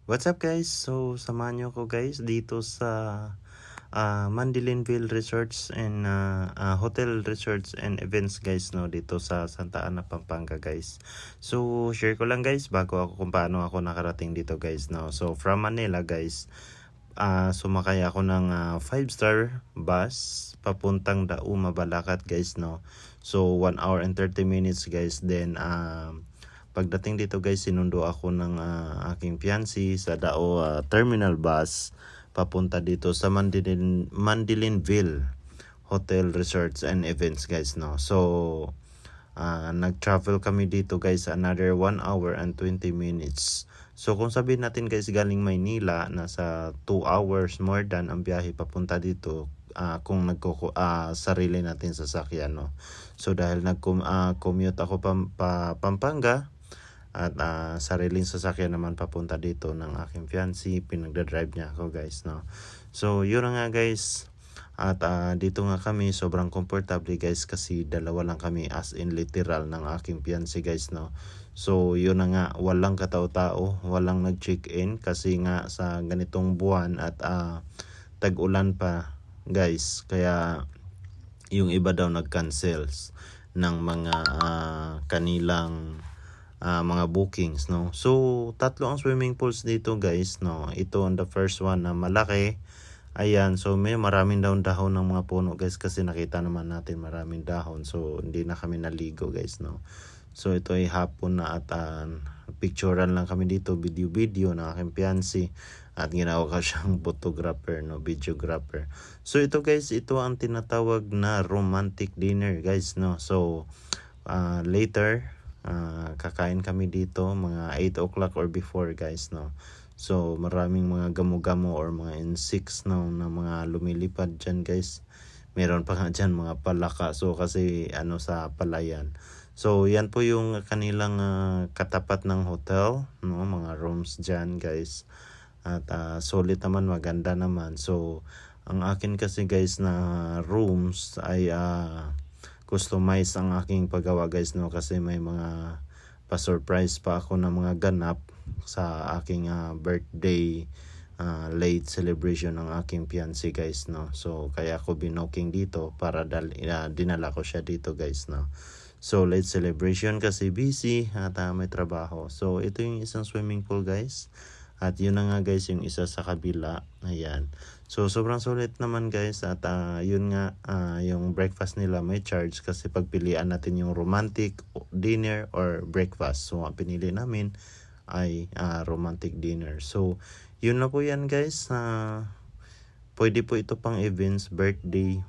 What's up guys? So samahan niyo ako guys dito sa Mandilinville Resorts and Hotel Resorts and Events guys no dito sa Santa Ana, Pampanga guys. So share ko lang guys bago ako kung paano ako nakarating dito guys no. So from Manila guys, sumakay ako ng 5-star bus papuntang Dauma, Balacat guys no. So 1 hour and 30 minutes guys. Then pagdating dito guys, sinundo ako ng aking fiancé sa Dao terminal bus papunta dito sa Mandilinville Hotel Resorts and Events guys no. So nag-travel kami dito guys another 1 hour and 20 minutes. So kung sabihin natin guys galing Maynila, nasa 2 hours more than ang biyahe papunta dito kung sarili natin sasakyan no. So dahil nag-commute ako Pampanga at sariling sasakyan naman papunta dito ng aking fiancé, pinagdadrive niya ako guys no. So yun na nga guys, at dito nga kami sobrang comfortable guys kasi dalawa lang kami as in literal ng aking fiancé guys no. So yun na nga, walang katao-tao, walang nag-check-in kasi nga sa ganitong buwan at tag-ulan pa guys, kaya yung iba daw nag-cancels ng mga kanilang mga bookings no. So tatlo ang swimming pools dito guys no. Ito on the first one na malaki. Ayan, so may maraming dahon ng mga puno guys kasi nakita naman natin maraming dahon. So hindi na kami naligo guys no. So ito ay hapon na at picturean lang kami dito, video ng aking fiancé at ginawa ko siyang photographer no, videographer. So ito guys, ito ang tinatawag na romantic dinner guys no. So later kakain kami dito mga 8 o'clock or before guys no. So maraming mga gamo-gamo or mga insects no, na mga lumilipad dyan guys. Meron pa nga dyan mga palaka, so kasi sa palayan. So yan po yung kanilang katapat ng hotel no, mga rooms dyan guys. At solid naman, maganda naman. So ang akin kasi guys na rooms ay customize ang aking paggawa guys no, kasi may mga pa-surprise pa ako ng mga ganap sa aking birthday late celebration ng aking fiancé guys no. So kaya ako binoking dito para dinala ko siya dito guys no. So late celebration kasi busy at may trabaho. So ito yung isang swimming pool guys. At yun na nga guys yung isa sa kabila. Ayan. So sobrang sulit naman guys. At yun nga, yung breakfast nila may charge kasi pagpilian natin yung romantic dinner or breakfast. So ang pinili namin ay romantic dinner. So yun na po yan guys. Pwede po ito pang events, birthday,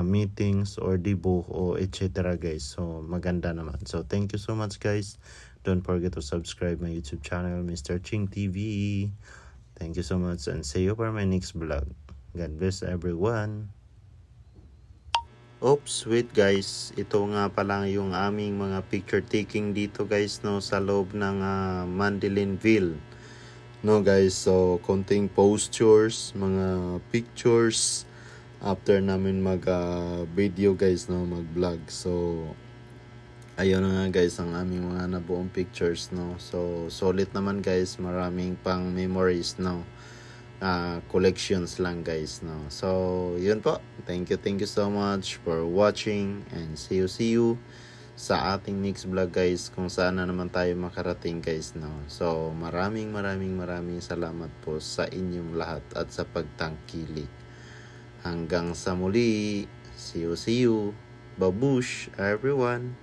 meetings or debut o etc. guys. So maganda naman. So thank you so much guys. Don't forget to subscribe my YouTube channel, Mr. Ching TV. Thank you so much and see you for my next vlog. God bless everyone. Oops, wait guys. Ito nga pala yung aming mga picture taking dito guys no, sa loob ng Mandilinville. No guys, so konting postures, mga pictures after namin mag video guys no, mag vlog. So ayun na nga guys ang aming mga nabuong pictures no. So solid naman guys, maraming pang memories no. Collections lang guys no. So yun po, thank you so much for watching and see you sa ating next vlog guys, kung saan na naman tayo makarating guys no. So maraming salamat po sa inyong lahat at sa pagtangkilik. Hanggang sa muli, see you, babush everyone.